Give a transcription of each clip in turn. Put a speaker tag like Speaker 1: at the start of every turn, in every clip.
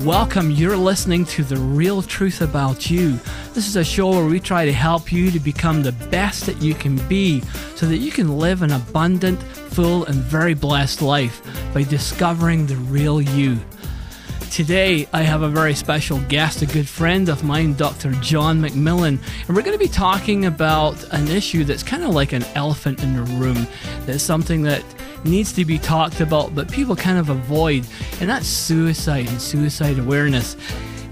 Speaker 1: Welcome, you're listening to The Real Truth About You. This is a show where we try to help you to become the best that you can be so that you can live an abundant, full, and very blessed life by discovering the real you. Today, I have a very special guest, a good friend of mine, Dr. John McMillan, and we're going to be talking about an issue that's kind of like an elephant in the room. That's something that needs to be talked about, but people kind of avoid, and that's suicide and suicide awareness.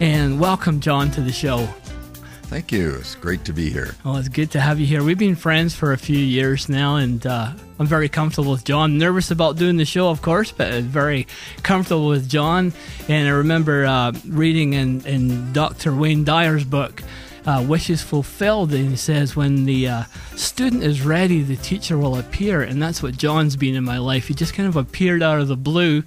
Speaker 1: And welcome, John, to the show.
Speaker 2: Thank you. It's great to be here.
Speaker 1: Well, it's good to have you here. We've been friends for a few years now, and I'm very comfortable with John. Nervous about doing the show, of course, but very comfortable with John. And I remember reading in Dr. Wayne Dyer's book, Wishes Fulfilled, and he says when the student is ready, the teacher will appear. And that's what John's been in my life. He just kind of appeared out of the blue,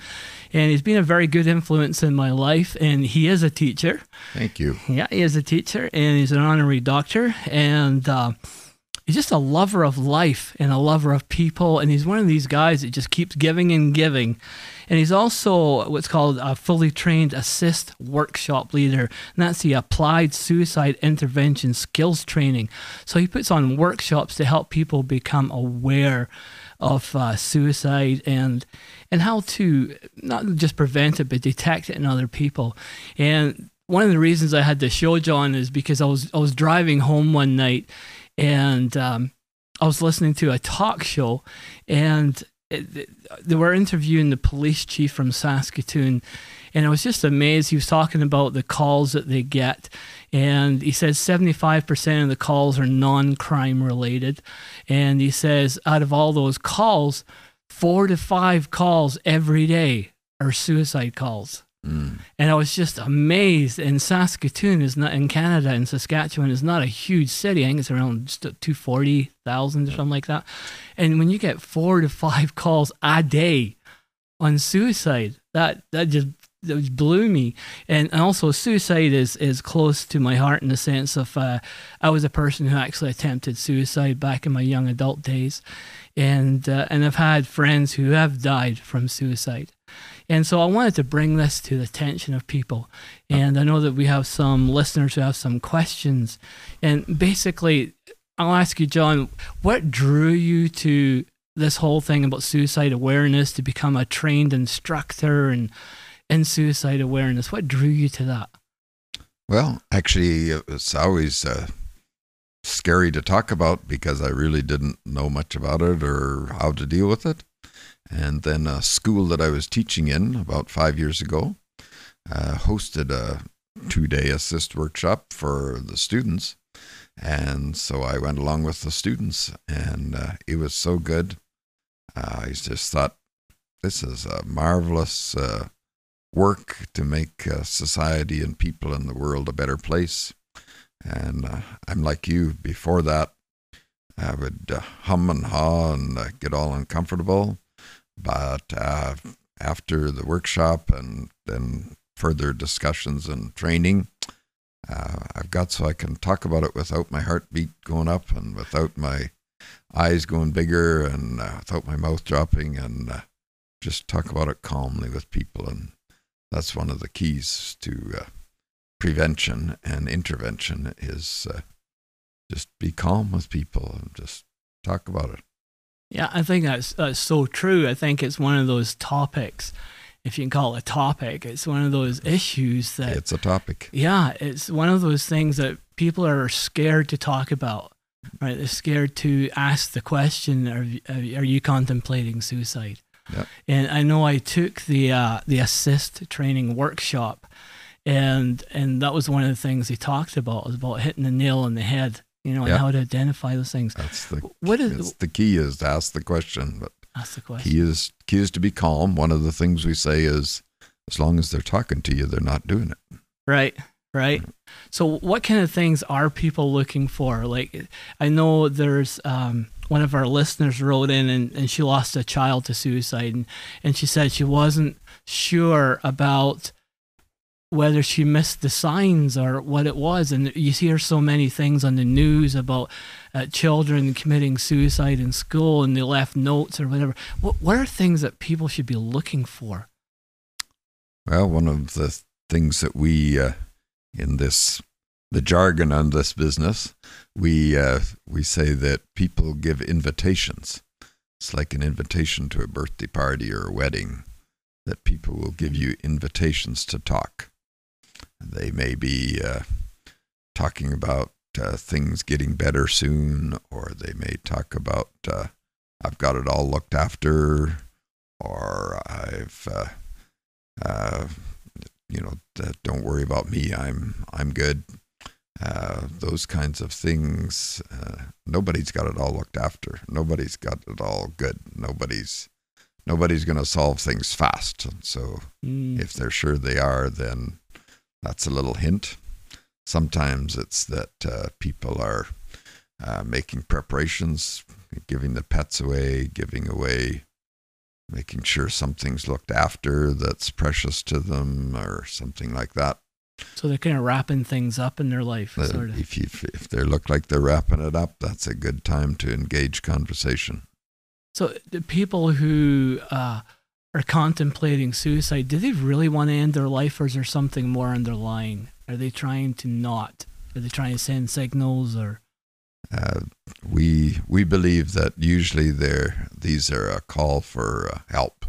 Speaker 1: and he's been a very good influence in my life. And he is a teacher.
Speaker 2: Thank you.
Speaker 1: Yeah, he is a teacher, and he's an honorary doctor, and he's just a lover of life and a lover of people, and he's one of these guys that just keeps giving and giving. And he's also what's called a fully trained assist workshop leader, and that's the Applied Suicide Intervention Skills Training. So he puts on workshops to help people become aware of suicide and how to not just prevent it, but detect it in other people. And one of the reasons I had to show John is because I was driving home one night, and I was listening to a talk show, and they were interviewing the police chief from Saskatoon, and I was just amazed. He was talking about the calls that they get, and he says 75% of the calls are non-crime related, and he says out of all those calls, 4 to 5 calls every day are suicide calls. And I was just amazed. And Saskatoon is not in Canada, and Saskatchewan is not a huge city. I think it's around just 240,000 or something like that. And when you get 4 to 5 calls a day on suicide, that just blew me. And also, suicide is close to my heart in the sense of I was a person who actually attempted suicide back in my young adult days, and I've had friends who have died from suicide. And so I wanted to bring this to the attention of people. And I know that we have some listeners who have some questions. And basically, I'll ask you, John, what drew you to this whole thing about suicide awareness, to become a trained instructor in suicide awareness? What drew you to that?
Speaker 2: Well, actually, it's always scary to talk about because I really didn't know much about it or how to deal with it. And then a school that I was teaching in about 5 years ago hosted a 2-day assist workshop for the students. And so I went along with the students, and it was so good. I just thought, this is a marvelous work to make society and people in the world a better place. And I'm like you. Before that, I would hum and haw and get all uncomfortable. But after the workshop and then further discussions and training, I've got so I can talk about it without my heartbeat going up and without my eyes going bigger and without my mouth dropping, and just talk about it calmly with people. And that's one of the keys to prevention and intervention is just be calm with people and just talk about it.
Speaker 1: Yeah, I think that's so true. I think it's one of those topics, if you can call it a topic, it's one of those issues that...
Speaker 2: It's a topic.
Speaker 1: Yeah, it's one of those things that people are scared to talk about, right? They're scared to ask the question, are you contemplating suicide?
Speaker 2: Yep.
Speaker 1: And I know I took the assist training workshop, and that was one of the things he talked about, was about hitting the nail on the head. And how to identify those things.
Speaker 2: That's the key is to ask the question. But
Speaker 1: ask the question.
Speaker 2: Key is to be calm. One of the things we say is, as long as they're talking to you, they're not doing it.
Speaker 1: Right. So what kind of things are people looking for? Like, I know there's one of our listeners wrote in and she lost a child to suicide, and she said she wasn't sure about whether she missed the signs or what it was. And you hear so many things on the news about children committing suicide in school and they left notes or whatever. What are things that people should be looking for?
Speaker 2: Well, one of the things that we in the jargon on this business, we say that people give invitations. It's like an invitation to a birthday party or a wedding, that people will give you invitations to talk. They may be talking about things getting better soon, or they may talk about I've got it all looked after, or I've don't worry about me, I'm good. Those kinds of things. Nobody's got it all looked after. Nobody's got it all good. Nobody's going to solve things fast. So if they're sure they are, then that's a little hint. Sometimes it's that people are making preparations, giving the pets away, making sure something's looked after that's precious to them, or something like that.
Speaker 1: So they're kind of wrapping things up in their life. Sort of.
Speaker 2: If they look like they're wrapping it up, that's a good time to engage conversation.
Speaker 1: So the people who are contemplating suicide, do they really want to end their life, or is there something more underlying? Are they trying to not? Are they trying to send signals, or?
Speaker 2: We believe that usually these are a call for help.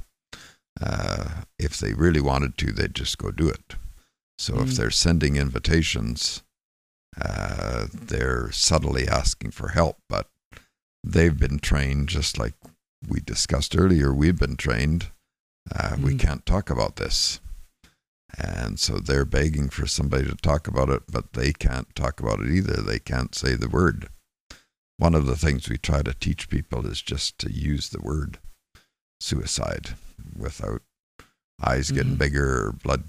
Speaker 2: If they really wanted to, they'd just go do it. So if they're sending invitations, they're subtly asking for help, but they've been trained, just like we discussed earlier, we've been trained. We can't talk about this. And so they're begging for somebody to talk about it, but they can't talk about it either. They can't say the word. One of the things we try to teach people is just to use the word suicide without eyes getting bigger or blood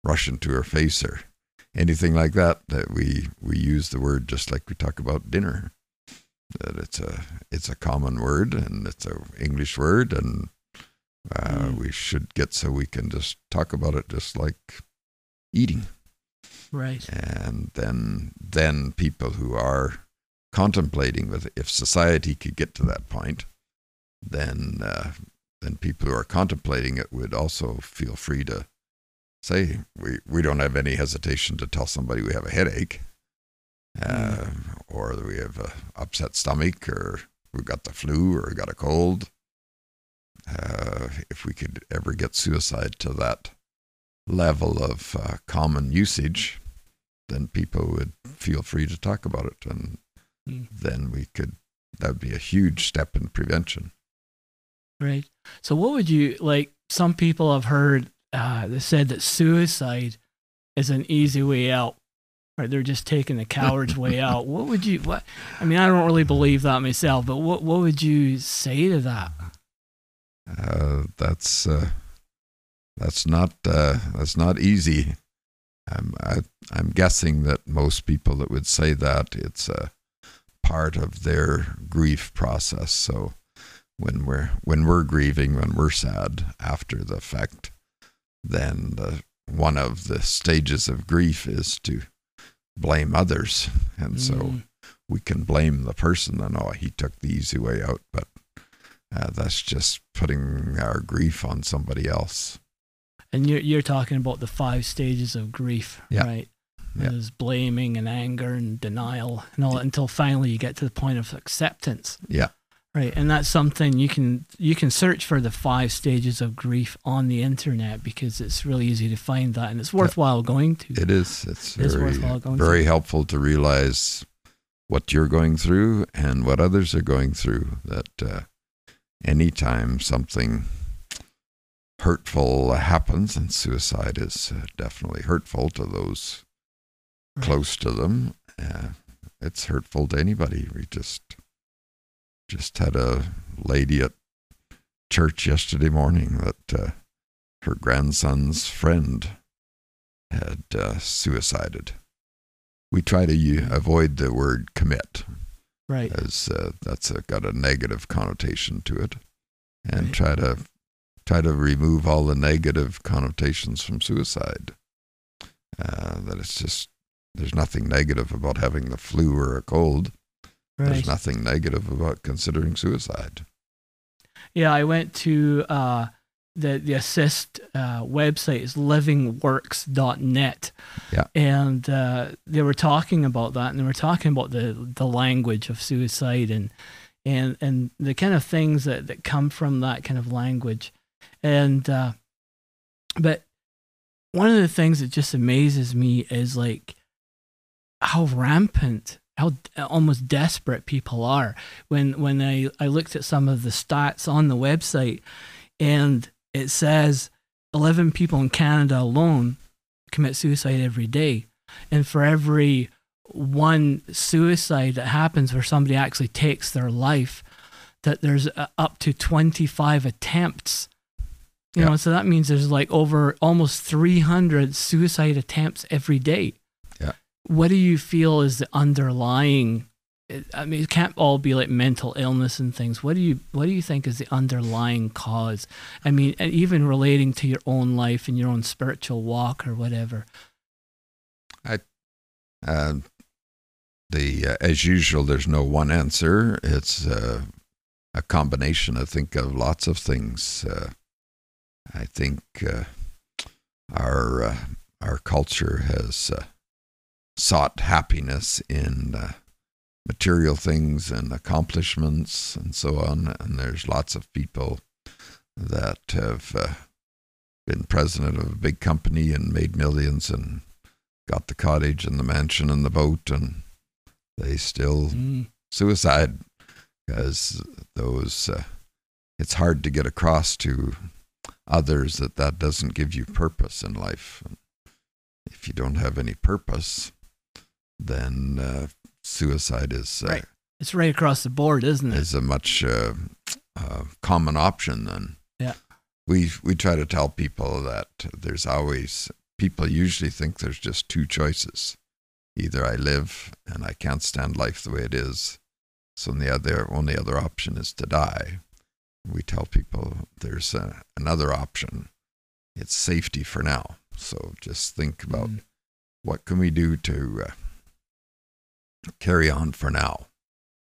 Speaker 2: rushing to her face or anything like that. That we use the word just like we talk about dinner. That it's a common word, and it's an English word, and we should get so we can just talk about it just like eating.
Speaker 1: Right.
Speaker 2: And then people who are contemplating with, if society could get to that point, then people who are contemplating it would also feel free to say, we don't have any hesitation to tell somebody we have a headache, or that we have an upset stomach, or we've got the flu, or we got a cold. If we could ever get suicide to that level of common usage, then people would feel free to talk about it, and then that'd be a huge step in prevention.
Speaker 1: Right. So what would you, like, some people have heard, they said that suicide is an easy way out, right? They're just taking the coward's way out. I mean, I don't really believe that myself, but what would you say to that? That's not easy. I'm guessing that most people that would say that, it's a part of their grief process. So when we're grieving, when we're sad after the fact, then one of the stages of grief is to blame others, and so we can blame the person, and he took the easy way out, but that's just putting our grief on somebody else. And you're talking about the 5 stages of grief, right?
Speaker 2: Yeah.
Speaker 1: There's blaming and anger and denial and all that, until finally you get to the point of acceptance.
Speaker 2: Yeah.
Speaker 1: Right. And that's something you can search for, the 5 stages of grief on the internet, because it's really easy to find that, and it's worthwhile going to.
Speaker 2: It is. It's
Speaker 1: worthwhile going
Speaker 2: very
Speaker 1: to.
Speaker 2: helpful to realize what you're going through and what others are going through. That anytime something hurtful happens, and suicide is definitely hurtful to those close to them, it's hurtful to anybody. We just had a lady at church yesterday morning that her grandson's friend had suicided. We try to avoid the word commit,
Speaker 1: right?
Speaker 2: As that's got a negative connotation to it, and try to remove all the negative connotations from suicide. That it's just, there's nothing negative about having the flu or a cold. Right. There's nothing negative about considering suicide.
Speaker 1: Yeah, I went to the assist website is livingworks.net.
Speaker 2: Yeah.
Speaker 1: And they were talking about that, and they were talking about the language of suicide and the kind of things that come from that kind of language. And but one of the things that just amazes me is like how rampant, how almost desperate people are. When I looked at some of the stats on the website, and it says 11 people in Canada alone commit suicide every day. And for every one suicide that happens where somebody actually takes their life, that there's up to 25 attempts. You know, so that means there's like over almost 300 suicide attempts every day.
Speaker 2: Yeah.
Speaker 1: What do you feel is the underlying? I mean, it can't all be like mental illness and things. What do you think is the underlying cause? I mean, and even relating to your own life and your own spiritual walk or whatever.
Speaker 2: As usual, there's no one answer. It's a combination, I think, of lots of things. I think our culture has sought happiness in material things and accomplishments and so on. And there's lots of people that have been president of a big company and made millions and got the cottage and the mansion and the boat, and they still suicide because those, it's hard to get across to others that doesn't give you purpose in life. If you don't have any purpose, then suicide is
Speaker 1: right. It's right across the board, isn't it?
Speaker 2: Is a much common option. Then we try to tell people that there's always, people usually think there's just two choices: either I live and I can't stand life the way it is, so the only other option is to die. We tell people there's another option. It's safety for now. So just think about what can we do to carry on for now.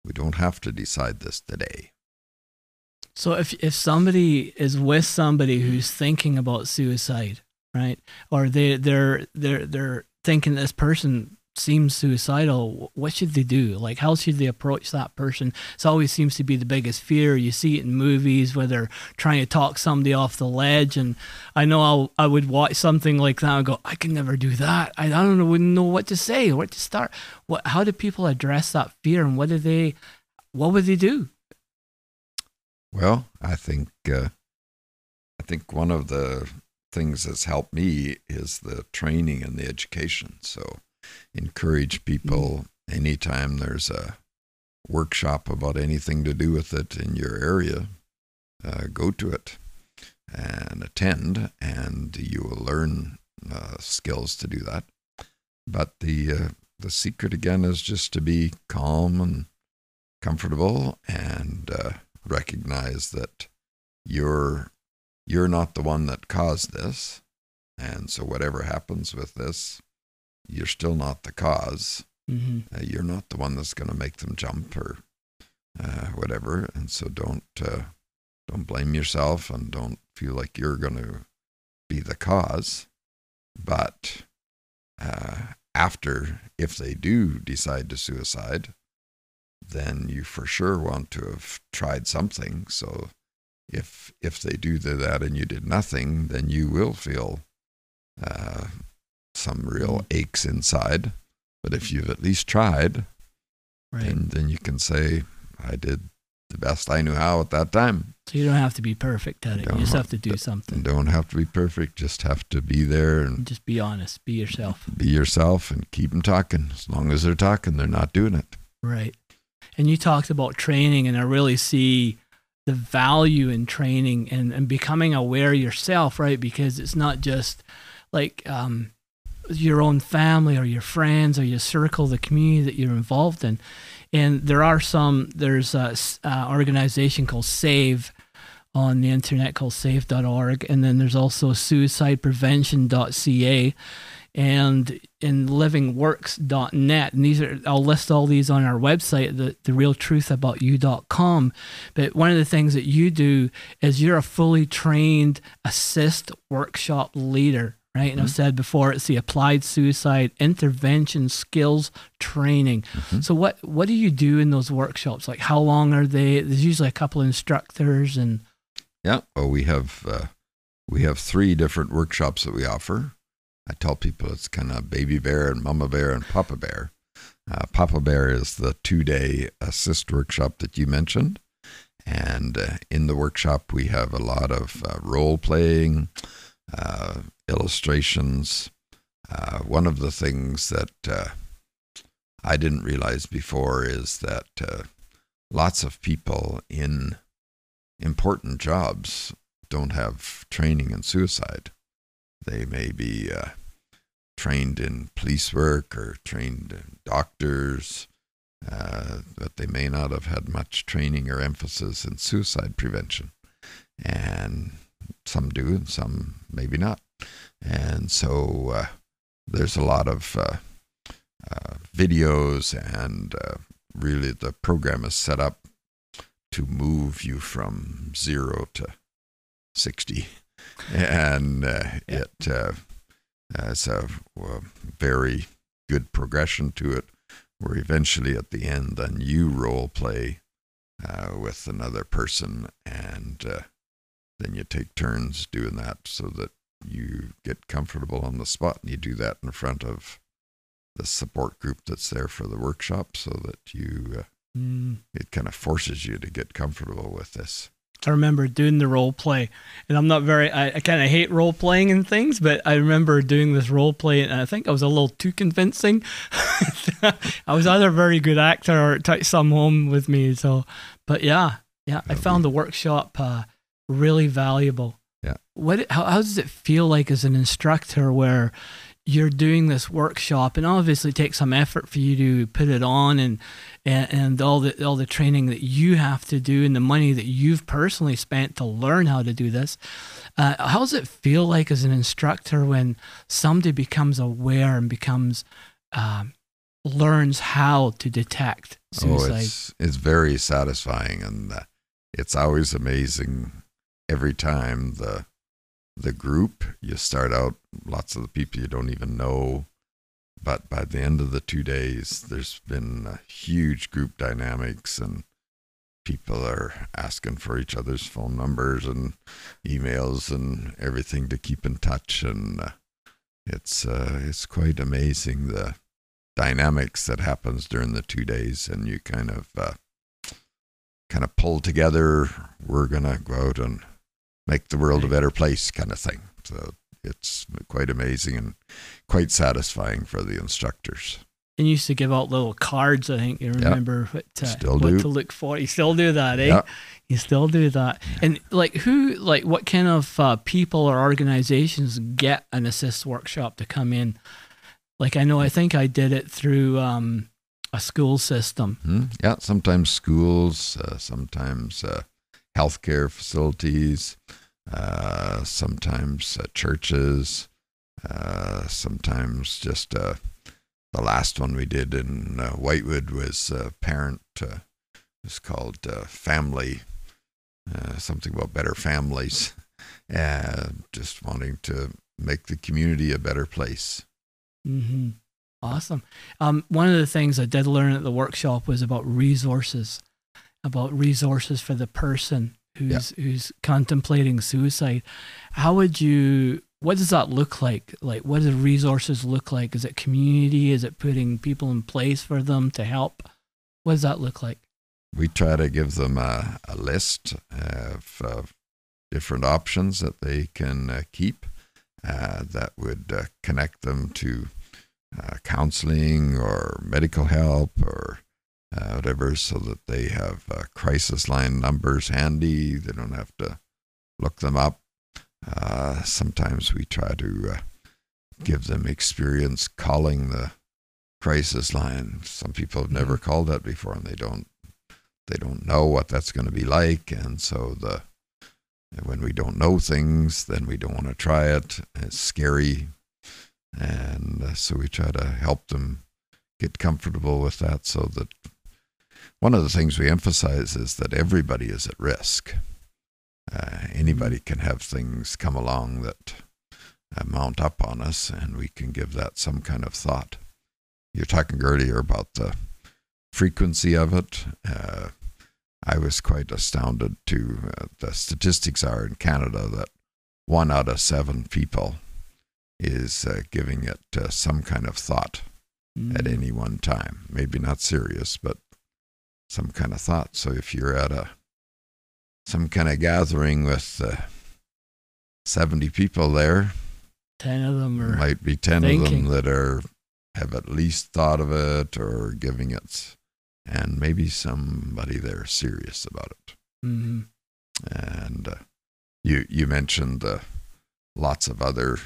Speaker 2: We don't have to decide this today.
Speaker 1: So if somebody is with somebody who's thinking about suicide, right, or they're thinking this person seems suicidal, what should they do? Like, how should they approach that person? It always seems to be the biggest fear. You see it in movies where they're trying to talk somebody off the ledge, and I know I would watch something like that and go, I can never do that. Wouldn't know what to say, where to start. How do people address that fear, and what would they do?
Speaker 2: Well, I think one of the things that's helped me is the training and the education. So encourage people anytime there's a workshop about anything to do with it in your area, go to it and attend, and you will learn skills to do that. But the secret again is just to be calm and comfortable and recognize that you're not the one that caused this, and so whatever happens with this, you're still not the cause. You're not the one that's going to make them jump or whatever. And so don't blame yourself and don't feel like you're going to be the cause. But after, if they do decide to suicide, then you for sure want to have tried something. So if they do that and you did nothing, then you will feel some real aches inside. But if you've at least tried, then you can say, I did the best I knew how at that time.
Speaker 1: So you don't have to be perfect at it. You just have to do something.
Speaker 2: Don't have to be perfect. Just have to be there and
Speaker 1: just be honest. Be yourself.
Speaker 2: Be yourself and keep them talking. As long as they're talking, they're not doing it.
Speaker 1: Right. And you talked about training, and I really see the value in training and becoming aware yourself, right? Because it's not just like your own family or your friends or your circle, the community that you're involved in. And there's a organization called SAVE on the internet called save.org. And then there's also suicideprevention.ca. and in livingworks.net. And I'll list all these on our website, therealtruthaboutyou.com. But one of the things that you do is you're a fully trained assist workshop leader, right? And I've said before, it's the applied suicide intervention skills training. So what do you do in those workshops? Like, how long are they? There's usually a couple of instructors and...
Speaker 2: Yeah, well, we have 3 different workshops that we offer. I tell people it's kind of Baby Bear and Mama Bear and Papa Bear. Papa Bear is the 2-day assist workshop that you mentioned. And in the workshop, we have a lot of role playing, illustrations. One of the things that I didn't realize before is that lots of people in important jobs don't have training in suicide. They may be trained in police work or trained in doctors, but they may not have had much training or emphasis in suicide prevention. And some do, and some maybe not. And so there's a lot of videos, and really the program is set up to move you from 0 to 60. And it has a very good progression to it, where eventually at the end, then you role play with another person, and then you take turns doing that so that you get comfortable on the spot, and you do that in front of the support group that's there for the workshop, so that you it kind of forces you to get comfortable with this.
Speaker 1: I remember doing the role play, and I'm not I kind of hate role playing and things, but I remember doing this role play, and I think I was a little too convincing. I was either a very good actor or it took some home with me. So, but yeah, I found the workshop really valuable.
Speaker 2: Yeah.
Speaker 1: How does it feel like as an instructor where you're doing this workshop, and obviously it takes some effort for you to put it on, and all the training that you have to do, and the money that you've personally spent to learn how to do this. How does it feel like as an instructor when somebody becomes aware and learns how to detect suicide?
Speaker 2: It's very satisfying, and it's always amazing every time the group. You start out, lots of the people you don't even know, but by the end of the 2 days, there's been huge group dynamics, and people are asking for each other's phone numbers and emails and everything to keep in touch. And it's quite amazing, the dynamics that happens during the 2 days, and you kind of pull together. We're gonna go out and make the world a better place, kind of thing. So it's quite amazing and quite satisfying for the instructors.
Speaker 1: And you used to give out little cards, I think. You remember what to look for. You still do that, eh?
Speaker 2: Yep.
Speaker 1: You still do that. And what kind of people or organizations get an assist workshop to come in? Like, I think I did it through a school system.
Speaker 2: Yeah, sometimes schools, sometimes healthcare facilities, sometimes churches, sometimes just the last one we did in Whitewood was a parent. It's called Family, something about better families, just wanting to make the community a better place.
Speaker 1: Mm-hmm. Awesome. One of the things I did learn at the workshop was about resources for the person who's contemplating suicide. What does that look like? Like, what do resources look like? Is it community? Is it putting people in place for them to help? What does that look like?
Speaker 2: We try to give them a list of different options that they can keep that would connect them to counseling or medical help or whatever, so that they have crisis line numbers handy. They don't have to look them up. Sometimes we try to give them experience calling the crisis line. Some people have never called that before, and they don't know what that's going to be like. And so when we don't know things, then we don't want to try it. It's scary. And so we try to help them get comfortable with that, so that one of the things we emphasize is that everybody is at risk. Anybody can have things come along that mount up on us, and we can give that some kind of thought. You're talking earlier about the frequency of it. I was quite astounded to the statistics are in Canada that 1 out of 7 people is giving it some kind of thought at any one time. Maybe not serious, but some kind of thought. So if you're at some kind of gathering with 70 people there,
Speaker 1: 10 of them are
Speaker 2: might be 10
Speaker 1: thinking.
Speaker 2: of them that have at least thought of it or giving it, and maybe somebody there serious about it.
Speaker 1: Mm-hmm.
Speaker 2: And you mentioned lots of other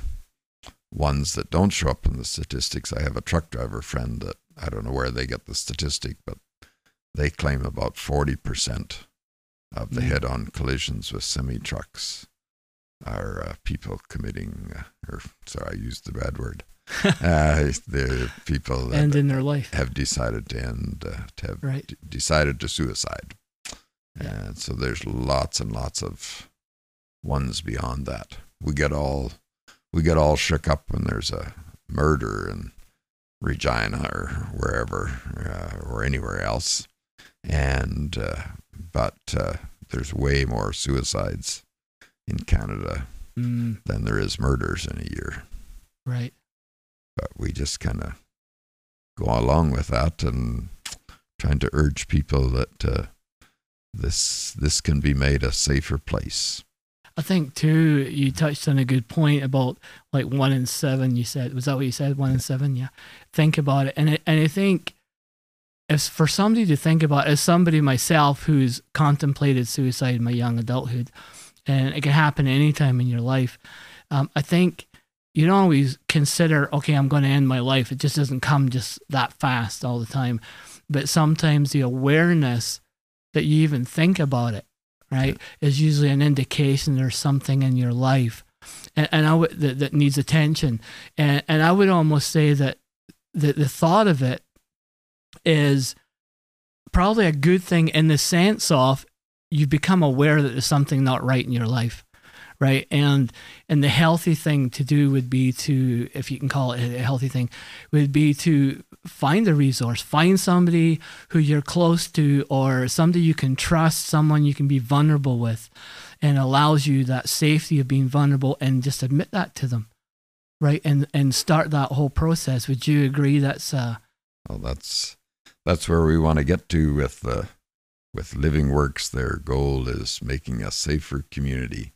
Speaker 2: ones that don't show up in the statistics. I have a truck driver friend that I don't know where they get the statistic, but they claim about 40% of the head-on collisions with semi-trucks are people committing, I used the bad word. The people that
Speaker 1: end in their life
Speaker 2: have decided to end, decided to suicide.
Speaker 1: Yeah.
Speaker 2: And so there's lots and lots of ones beyond that. We get all shook up when there's a murder in Regina or wherever or anywhere else, and but there's way more suicides in Canada than there is murders in a year.
Speaker 1: Right.
Speaker 2: But we just kind of go along with that and trying to urge people that this can be made a safer place.
Speaker 1: I think too, you touched on a good point about like 1 in 7. You said, was that what you said? 1 in 7, yeah. Think about it, and I think as for somebody to think about, as somebody myself who's contemplated suicide in my young adulthood, and it can happen anytime in your life. I think you don't always consider, okay, I'm going to end my life. It just doesn't come just that fast all the time. But sometimes the awareness that you even think about it, right, is usually an indication there's something in your life and that needs attention. And I would almost say that the thought of it is probably a good thing in the sense of you've become aware that there's something not right in your life, right? And the healthy thing to do would be to, if you can call it a healthy thing, would be to find a resource, find somebody who you're close to or somebody you can trust, someone you can be vulnerable with, and allows you that safety of being vulnerable, and just admit that to them, right? And start that whole process. Would you agree that's...
Speaker 2: Well, that's where we want to get to with Living Works. Their goal is making a safer community.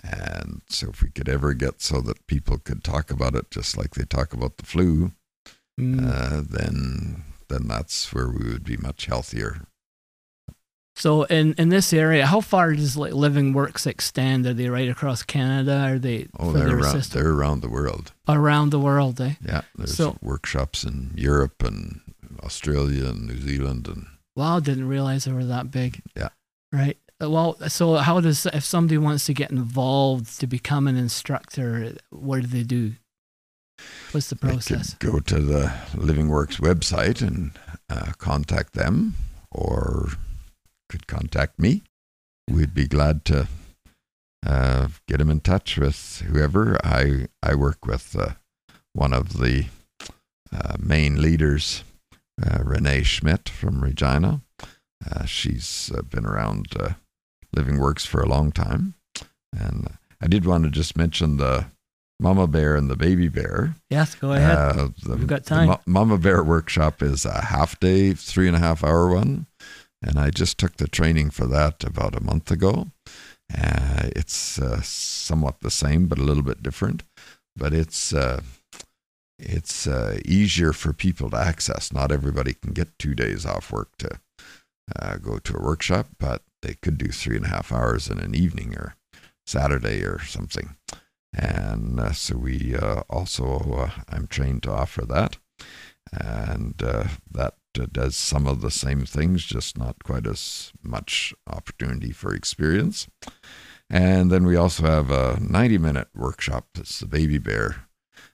Speaker 2: And so if we could ever get so that people could talk about it just like they talk about the flu, then that's where we would be much healthier.
Speaker 1: So in this area, how far does like Living Works extend? Are they right across Canada? Are they?
Speaker 2: They're around the world.
Speaker 1: Around the world, eh?
Speaker 2: Yeah, there's workshops in Europe and Australia and New Zealand and.
Speaker 1: Wow, didn't realize they were that big.
Speaker 2: Yeah.
Speaker 1: Right. Well, so how does, if somebody wants to get involved to become an instructor, what do they do? What's the process?
Speaker 2: They could go to the Living Works website and contact them, or could contact me. We'd be glad to get them in touch with whoever. I work with one of the main leaders, Renee Schmidt from Regina. She's been around Living Works for a long time. And I did want to just mention the Mama Bear and the Baby Bear.
Speaker 1: Yes, go ahead. We've got time.
Speaker 2: The Mama Bear workshop is a half-day, 3.5-hour one. And I just took the training for that about a month ago. It's somewhat the same, but a little bit different. But it's easier for people to access. Not everybody can get 2 days off work to go to a workshop, but they could do 3.5 hours in an evening or Saturday or something. And so we also, I'm trained to offer that. And that does some of the same things, just not quite as much opportunity for experience. And then we also have a 90-minute workshop. That's the Baby Bear.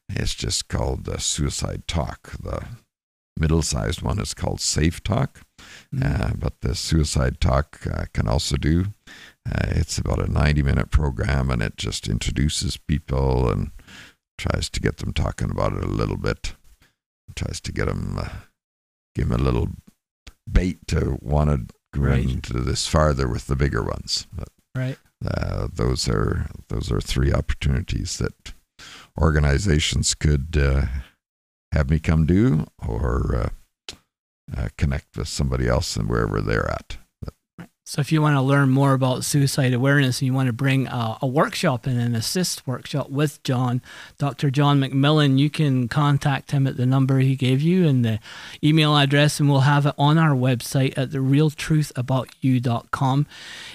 Speaker 2: It's just called Suicide Talk. The middle-sized one is called Safe Talk, but the Suicide Talk can also do. It's about a 90-minute program, and it just introduces people and tries to get them talking about it a little bit. Tries to get them, give them a little bait to want to go into this farther with the bigger ones. But,
Speaker 1: right.
Speaker 2: Those are 3 opportunities that organizations could have me come do, or connect with somebody else and wherever they're at.
Speaker 1: So if you want to learn more about suicide awareness and you want to bring a workshop in, an assist workshop with John, Dr. John McMillan, you can contact him at the number he gave you and the email address, and we'll have it on our website at therealtruthaboutyou.com.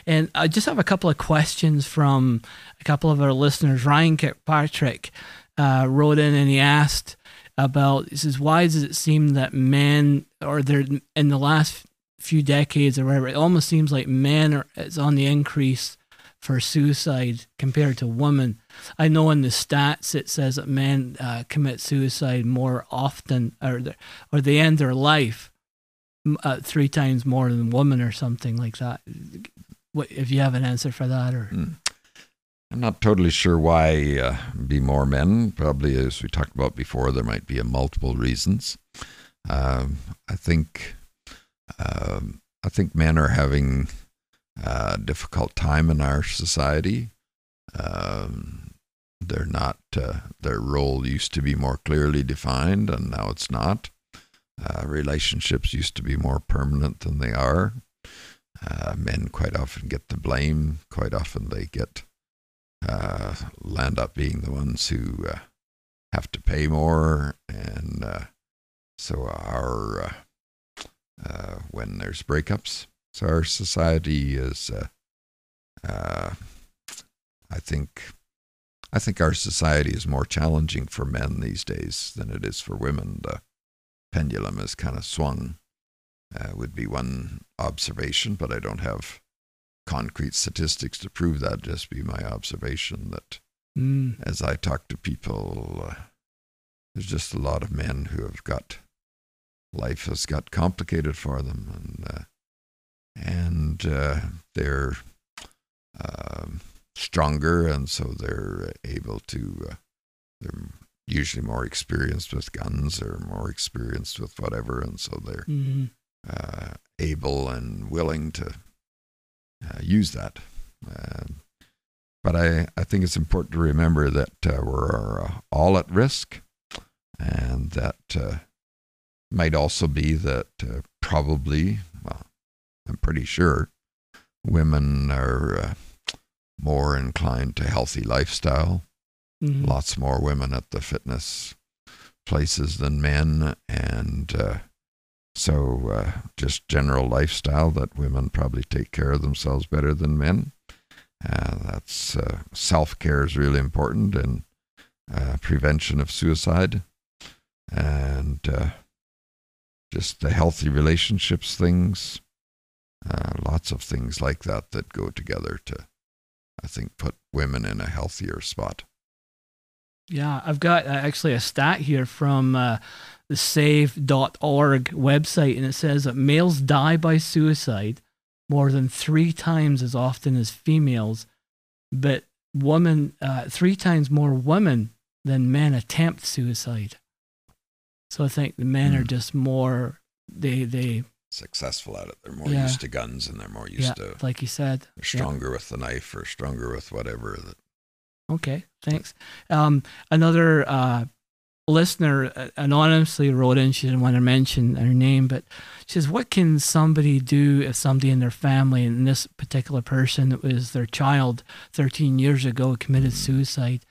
Speaker 1: And I just have a couple of questions from a couple of our listeners. Ryan Kirkpatrick wrote in and he asked about, he says, why does it seem that men, or they're in the last few decades or whatever, it almost seems like men is on the increase for suicide compared to women. I know in the stats it says that men commit suicide more often, or they end their life 3 times more than women, or something like that. What, if you have an answer for that? Or
Speaker 2: I'm not totally sure why be more men. Probably, as we talked about before, there might be multiple reasons. I think men are having a difficult time in our society. They're not, their role used to be more clearly defined, and now it's not. Relationships used to be more permanent than they are. Men quite often get the blame. Quite often they land up being the ones who have to pay more, and so when there's breakups, so our society is, I think our society is more challenging for men these days than it is for women. The pendulum is kind of swung, would be one observation, but I don't have concrete statistics to prove that. Just be my observation that as I talk to people, there's just a lot of men who have got, life has got complicated for them, and they're stronger, and so they're able to, they're usually more experienced with guns or more experienced with whatever, and so they're able and willing to use that. But I think it's important to remember that we're all at risk, and that might also be that probably, well, I'm pretty sure, women are more inclined to healthy lifestyle. Lots more women at the fitness places than men, and so just general lifestyle, that women probably take care of themselves better than men. That's self-care is really important, and prevention of suicide, and just the healthy relationships things, lots of things like that go together to, I think, put women in a healthier spot.
Speaker 1: Yeah, I've got actually a stat here from the save.org website, and it says that males die by suicide more than 3 times as often as females, but 3 times more women than men attempt suicide. So I think the men are just more, they
Speaker 2: successful at it. They're more used to guns, and they're more used to,
Speaker 1: like you said,
Speaker 2: they're stronger with the knife, or stronger with whatever.
Speaker 1: Okay, thanks. Another listener anonymously wrote in. She didn't want to mention her name, but she says, what can somebody do if somebody in their family, and this particular person, it was their child 13 years ago, committed suicide?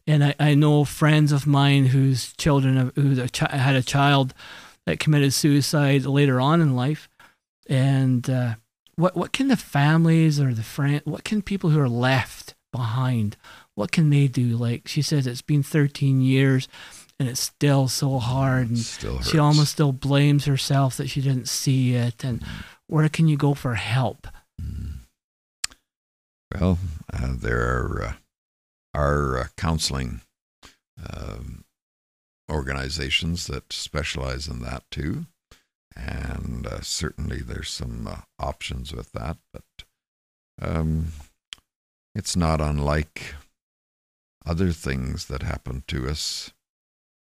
Speaker 1: And I know friends of mine whose children had a child that committed suicide later on in life. And what can the families or the friends, what can people who are left behind, what can they do? Like she says, it's been 13 years and it's still so hard, and she almost still blames herself that she didn't see it. And where can you go for help?
Speaker 2: Well, there are counseling organizations that specialize in that too. And certainly there's some options with that, but it's not unlike other things that happen to us,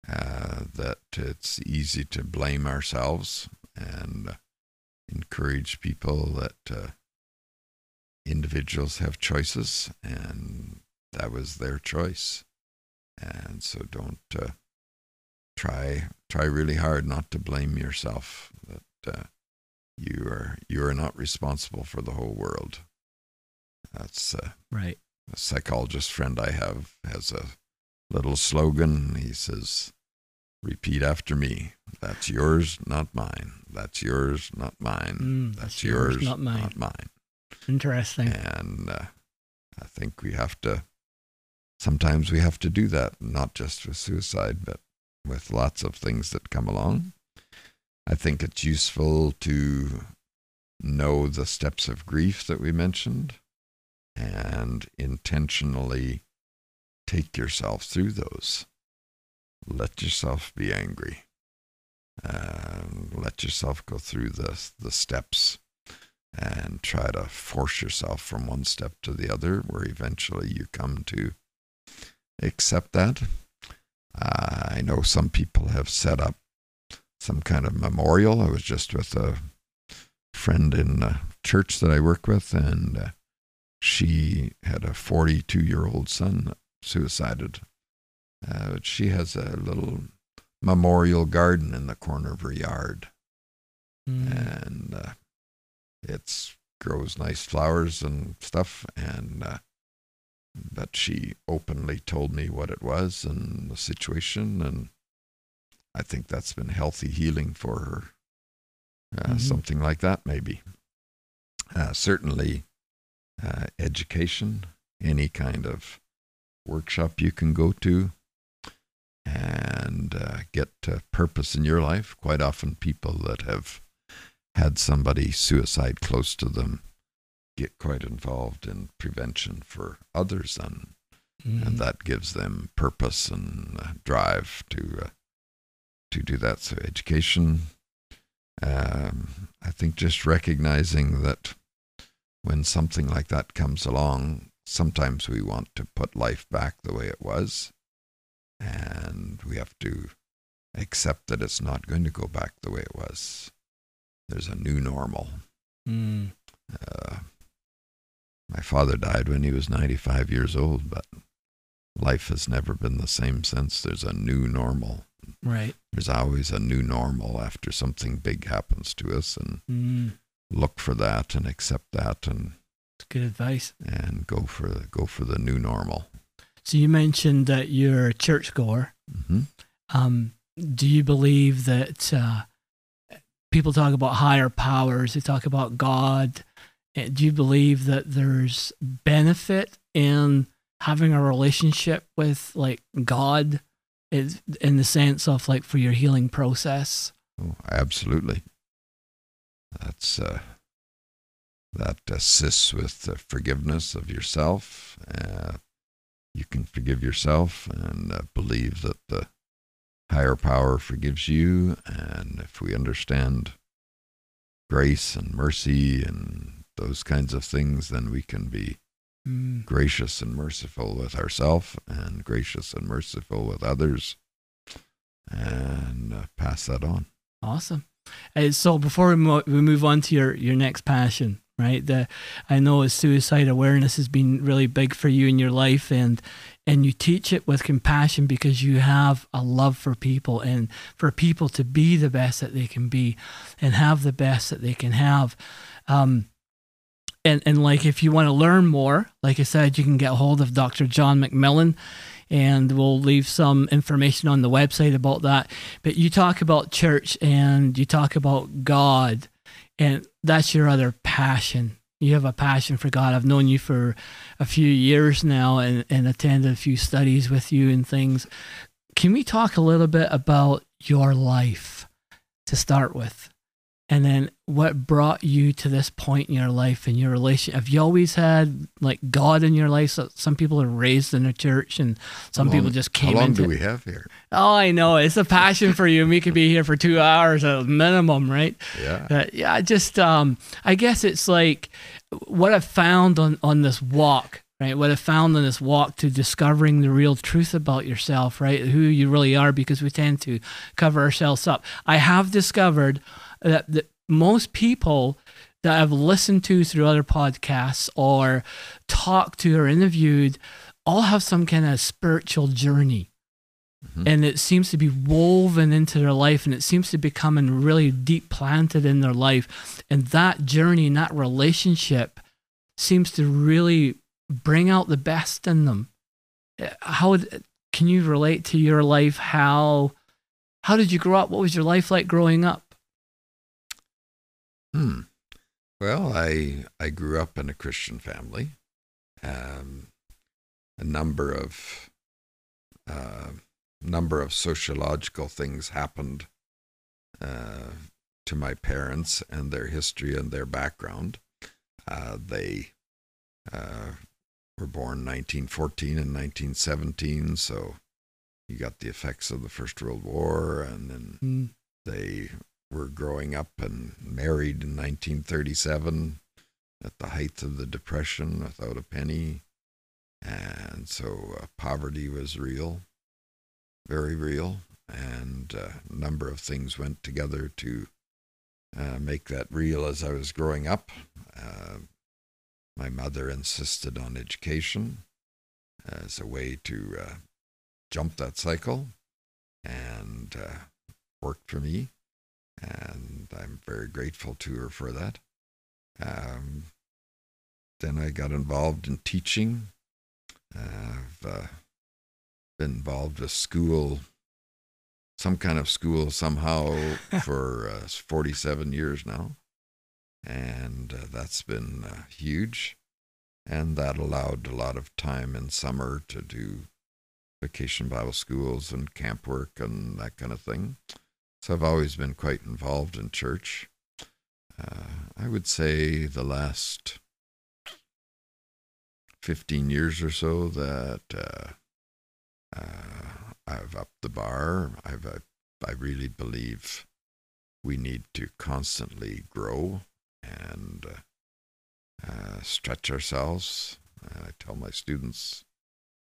Speaker 2: that it's easy to blame ourselves and encourage people that individuals have choices, and that was their choice. And so don't try really hard not to blame yourself, that you are not responsible for the whole world. That's
Speaker 1: right.
Speaker 2: A psychologist friend I have has a little slogan. He says, repeat after me. That's yours, not mine. That's yours, not mine. That's yours, not mine.
Speaker 1: Interesting.
Speaker 2: And I think sometimes we have to do that, not just with suicide, but with lots of things that come along. I think it's useful to know the steps of grief that we mentioned and intentionally take yourself through those. Let yourself be angry. Let yourself go through the steps and try to force yourself from one step to the other, where eventually you come to accept that. I know some people have set up some kind of memorial. I was just with a friend in a church that I work with, and she had a 42-year-old son that suicided. She has a little memorial garden in the corner of her yard, and it grows nice flowers and stuff, and but she openly told me what it was and the situation, and I think that's been healthy healing for her. Something like that, maybe. Certainly, education, any kind of workshop you can go to and get purpose in your life. Quite often people that have had somebody suicide close to them get quite involved in prevention for others, and that gives them purpose and drive to do that. So education, I think just recognizing that when something like that comes along, sometimes we want to put life back the way it was, and we have to accept that it's not going to go back the way it was. There's a new normal. My father died when he was 95 years old, but life has never been the same since. There's a new normal.
Speaker 1: Right.
Speaker 2: There's always a new normal after something big happens to us, and look for that and accept that, and
Speaker 1: it's good advice.
Speaker 2: And go for the new normal.
Speaker 1: So you mentioned that you're a churchgoer. Do you believe that people talk about higher powers? They talk about God. Do you believe that there's benefit in having a relationship with like God, in the sense of like for your healing process?
Speaker 2: Oh, absolutely. That's that assists with the forgiveness of yourself. You can forgive yourself and believe that the higher power forgives you. And if we understand grace and mercy and those kinds of things, then we can be gracious and merciful with ourselves and gracious and merciful with others, and pass that on.
Speaker 1: Awesome. So before we move on to your next passion, right? I know suicide awareness has been really big for you in your life, and you teach it with compassion because you have a love for people and for people to be the best that they can be and have the best that they can have. And like, if you want to learn more, like I said, you can get a hold of Dr. John McMillan, and we'll leave some information on the website about that. But you talk about church and you talk about God, and that's your other passion. You have a passion for God. I've known you for a few years now and attended a few studies with you and things. Can we talk a little bit about your life to start with? And then what brought you to this point in your life and your relation? Have you always had like God in your life? So some people are raised in a church and some people just came into
Speaker 2: How long do we have here?
Speaker 1: Oh, I know. It's a passion for you. We could be here for 2 hours at minimum, right?
Speaker 2: Yeah.
Speaker 1: But yeah, just, I guess it's like what I've found on this walk, right? What I've found on this walk to discovering the real truth about yourself, right? Who you really are, because we tend to cover ourselves up. I have discovered that most people that I've listened to through other podcasts or talked to or interviewed all have some kind of spiritual journey. Mm-hmm. And it seems to be woven into their life, and it seems to be becoming really deep planted in their life. And that journey and that relationship seems to really bring out the best in them. How can you relate to your life? How did you grow up? What was your life like growing up?
Speaker 2: Well, I grew up in a Christian family. A number of sociological things happened to my parents and their history and their background. They were born 1914 and 1917, so you got the effects of the First World War, and then they were growing up and married in 1937 at the height of the Depression without a penny. And so poverty was real, very real, and a number of things went together to make that real as I was growing up. My mother insisted on education as a way to jump that cycle, and worked for me. And I'm very grateful to her for that. Then I got involved in teaching. I've been involved with school, some kind of school somehow for 47 years now. And that's been huge. And that allowed a lot of time in summer to do vacation Bible schools and camp work and that kind of thing. So I've always been quite involved in church. I would say the last 15 years or so that I've upped the bar. I really believe we need to constantly grow and stretch ourselves. And I tell my students,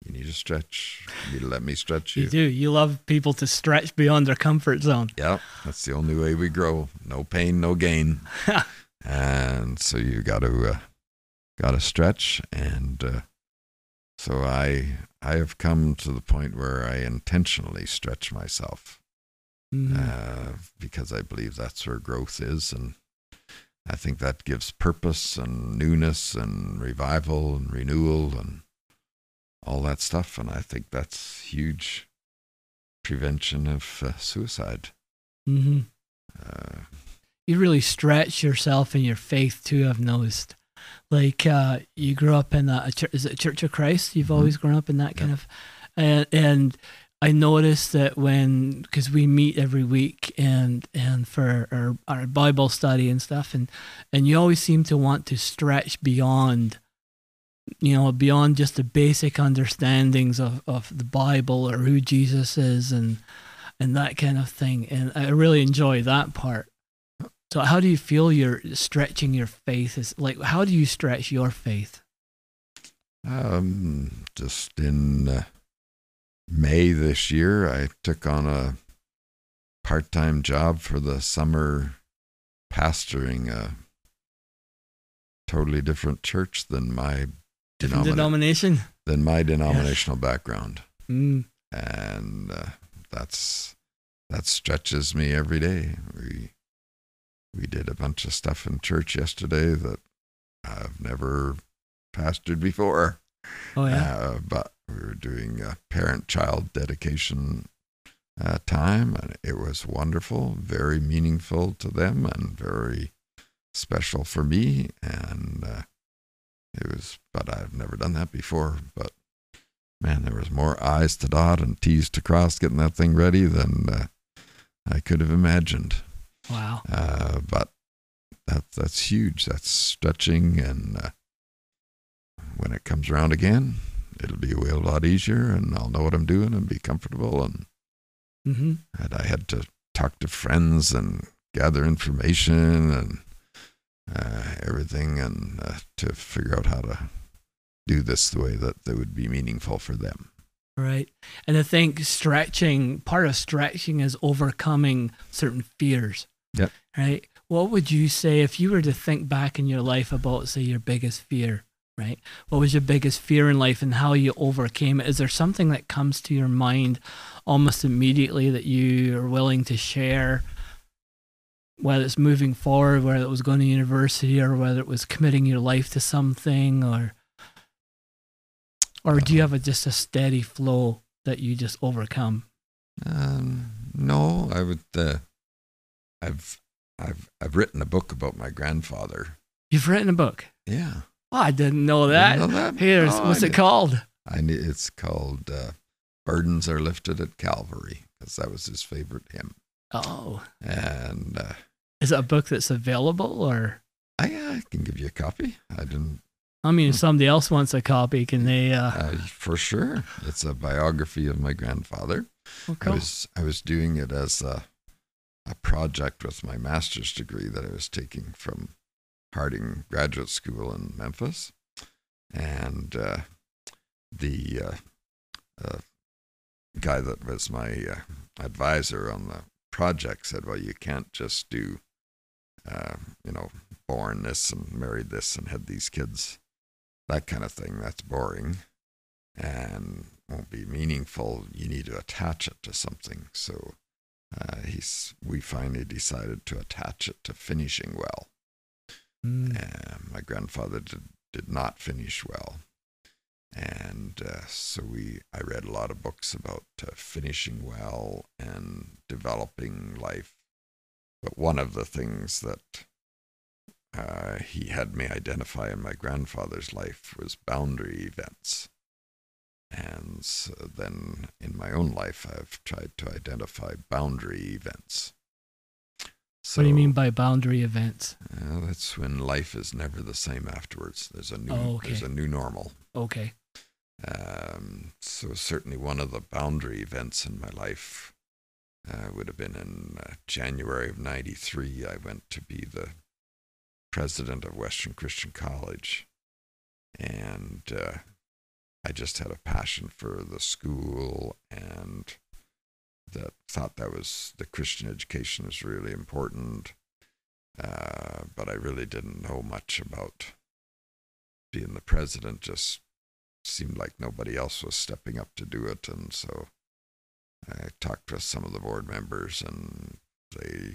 Speaker 2: you need to stretch. You need to let me stretch you.
Speaker 1: You do. You love people to stretch beyond their comfort zone.
Speaker 2: Yeah, that's the only way we grow. No pain, no gain. And so you got to stretch. And so I have come to the point where I intentionally stretch myself because I believe that's where growth is. And I think that gives purpose and newness and revival and renewal and all that stuff. And I think that's huge prevention of suicide.
Speaker 1: Mm-hmm. You really stretch yourself in your faith too, I've noticed. Like you grew up in a church, is it Church of Christ? You've always grown up in that kind of, and I noticed that because we meet every week and for our Bible study and stuff, and you always seem to want to stretch beyond just the basic understandings of the Bible or who Jesus is and that kind of thing. And I really enjoy that part. So how do you feel you're stretching your faith? How do you stretch your faith?
Speaker 2: Just in May this year, I took on a part-time job for the summer pastoring a totally different church than my
Speaker 1: denomination?
Speaker 2: Than my denominational background.
Speaker 1: Mm.
Speaker 2: And that stretches me every day. We did a bunch of stuff in church yesterday that I've never pastored before.
Speaker 1: Oh, yeah.
Speaker 2: But we were doing a parent-child dedication time, and it was wonderful, very meaningful to them, and very special for me. And but I've never done that before. But man, there was more I's to dot and T's to cross getting that thing ready than I could have imagined.
Speaker 1: Wow.
Speaker 2: But that's huge. That's stretching, and when it comes around again, it'll be a whole lot easier, and I'll know what I'm doing and be comfortable. And I had to talk to friends and gather information and everything, and to figure out how to do this the way that they would be meaningful for them.
Speaker 1: Right. And I think part of stretching is overcoming certain fears.
Speaker 2: Yep.
Speaker 1: Right. What would you say if you were to think back in your life about, say, your biggest fear, right? What was your biggest fear in life and how you overcame it? Is there something that comes to your mind almost immediately that you are willing to share, whether it's moving forward, whether it was going to university, or whether it was committing your life to something, or do you have just a steady flow that you just overcome?
Speaker 2: No, I would. I've written a book about my grandfather.
Speaker 1: You've written a book?
Speaker 2: Yeah.
Speaker 1: Oh, I didn't know that.
Speaker 2: Didn't know that?
Speaker 1: Hey, what's it called?
Speaker 2: It's called "Burdens Are Lifted at Calvary," because that was his favorite hymn.
Speaker 1: Oh.
Speaker 2: And
Speaker 1: is it a book that's available, or?
Speaker 2: I can give you a copy.
Speaker 1: I mean, if somebody else wants a copy, can they?
Speaker 2: For sure. It's a biography of my grandfather.
Speaker 1: Oh, cool.
Speaker 2: I was doing it as a project with my master's degree that I was taking from Harding Graduate School in Memphis. And the guy that was my advisor on the project said, well, you can't just do, born this and married this and had these kids. That kind of thing, that's boring and won't be meaningful. You need to attach it to something. So we finally decided to attach it to finishing well. My grandfather did not finish well. And so I read a lot of books about finishing well and developing life. But one of the things that he had me identify in my grandfather's life was boundary events. And so then in my own life, I've tried to identify boundary events. So,
Speaker 1: what do you mean by boundary events?
Speaker 2: That's when life is never the same afterwards. There's a new normal.
Speaker 1: Okay.
Speaker 2: So certainly one of the boundary events in my life would have been in January of '93. I went to be the president of Western Christian College, and I just had a passion for the school and thought that was the Christian education was really important, but I really didn't know much about being the president. Just seemed like nobody else was stepping up to do it, and so I talked with some of the board members, and they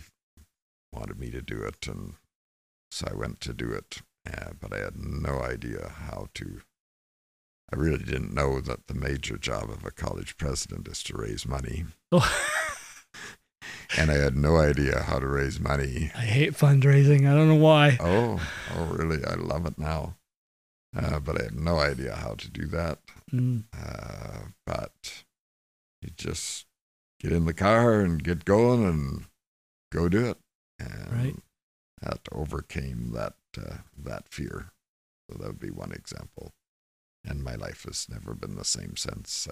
Speaker 2: wanted me to do it, and so I went to do it, but I had no idea how to. I really didn't know that the major job of a college president is to raise money.
Speaker 1: Oh.
Speaker 2: And I had no idea how to raise money.
Speaker 1: I hate fundraising. I don't know why.
Speaker 2: Oh, really? I love it now. But I had no idea how to do that. But you just get in the car and get going and go do it. And
Speaker 1: right.
Speaker 2: That overcame that fear. So that would be one example. And my life has never been the same since.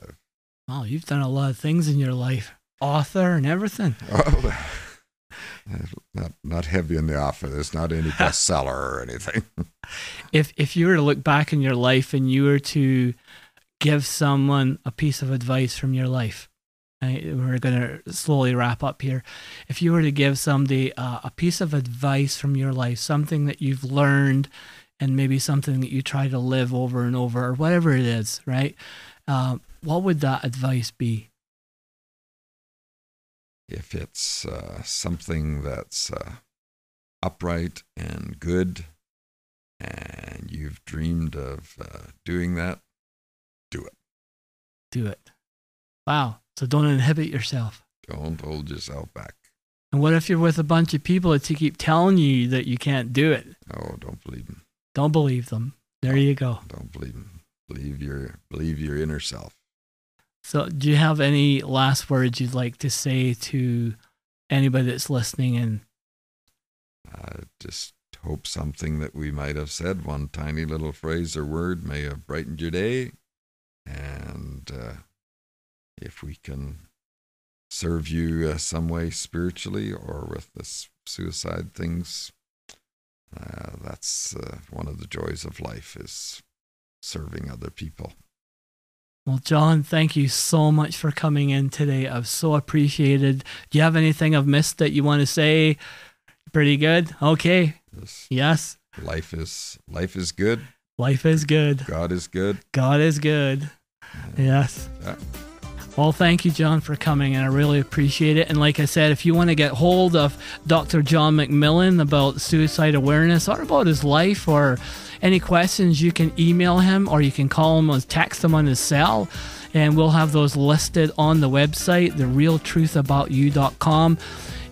Speaker 1: Wow, you've done a lot of things in your life. Author and everything.
Speaker 2: Oh, not heavy in the offer. There's not any bestseller or anything.
Speaker 1: If you were to look back in your life and you were to give someone a piece of advice from your life, right, we're going to slowly wrap up here. If you were to give somebody a piece of advice from your life, something that you've learned and maybe something that you try to live over and over, or whatever it is, right? What would that advice be?
Speaker 2: If it's something that's upright and good, and you've dreamed of doing that, do it.
Speaker 1: Do it. Wow. So don't inhibit yourself.
Speaker 2: Don't hold yourself back.
Speaker 1: And what if you're with a bunch of people that keep telling you that you can't do it?
Speaker 2: Oh, don't believe them.
Speaker 1: Don't believe them. There you go.
Speaker 2: Don't believe them. Believe your inner self.
Speaker 1: So do you have any last words you'd like to say to anybody that's listening and
Speaker 2: I just hope something that we might have said, one tiny little phrase or word, may have brightened your day. And if we can serve you some way spiritually or with this suicide things, that's one of the joys of life, is serving other people.
Speaker 1: Well, John, thank you so much for coming in today. I've so appreciated. Do you have anything I've missed that you want to say? Pretty good? Okay. Yes.
Speaker 2: Life is good.
Speaker 1: Life is good.
Speaker 2: God is good.
Speaker 1: God is good. Yes.
Speaker 2: Yeah.
Speaker 1: Well, thank you, John, for coming, and I really appreciate it. And like I said, if you want to get hold of Dr. John McMillan about suicide awareness or about his life or any questions, you can email him or you can call him or text him on his cell, and we'll have those listed on the website, therealtruthaboutyou.com.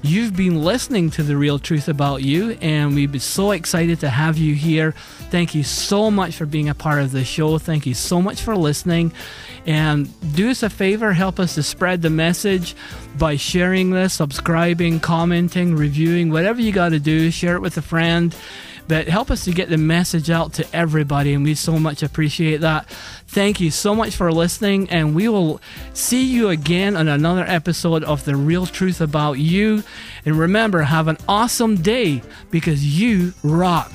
Speaker 1: You've been listening to The Real Truth About You, and we'd be so excited to have you here. Thank you so much for being a part of the show. Thank you so much for listening. And do us a favor, help us to spread the message by sharing this, subscribing, commenting, reviewing, whatever you got to do. Share it with a friend. But help us to get the message out to everybody, and we so much appreciate that. Thank you so much for listening, and we will see you again on another episode of The Real Truth About You. And remember, have an awesome day, because you rock.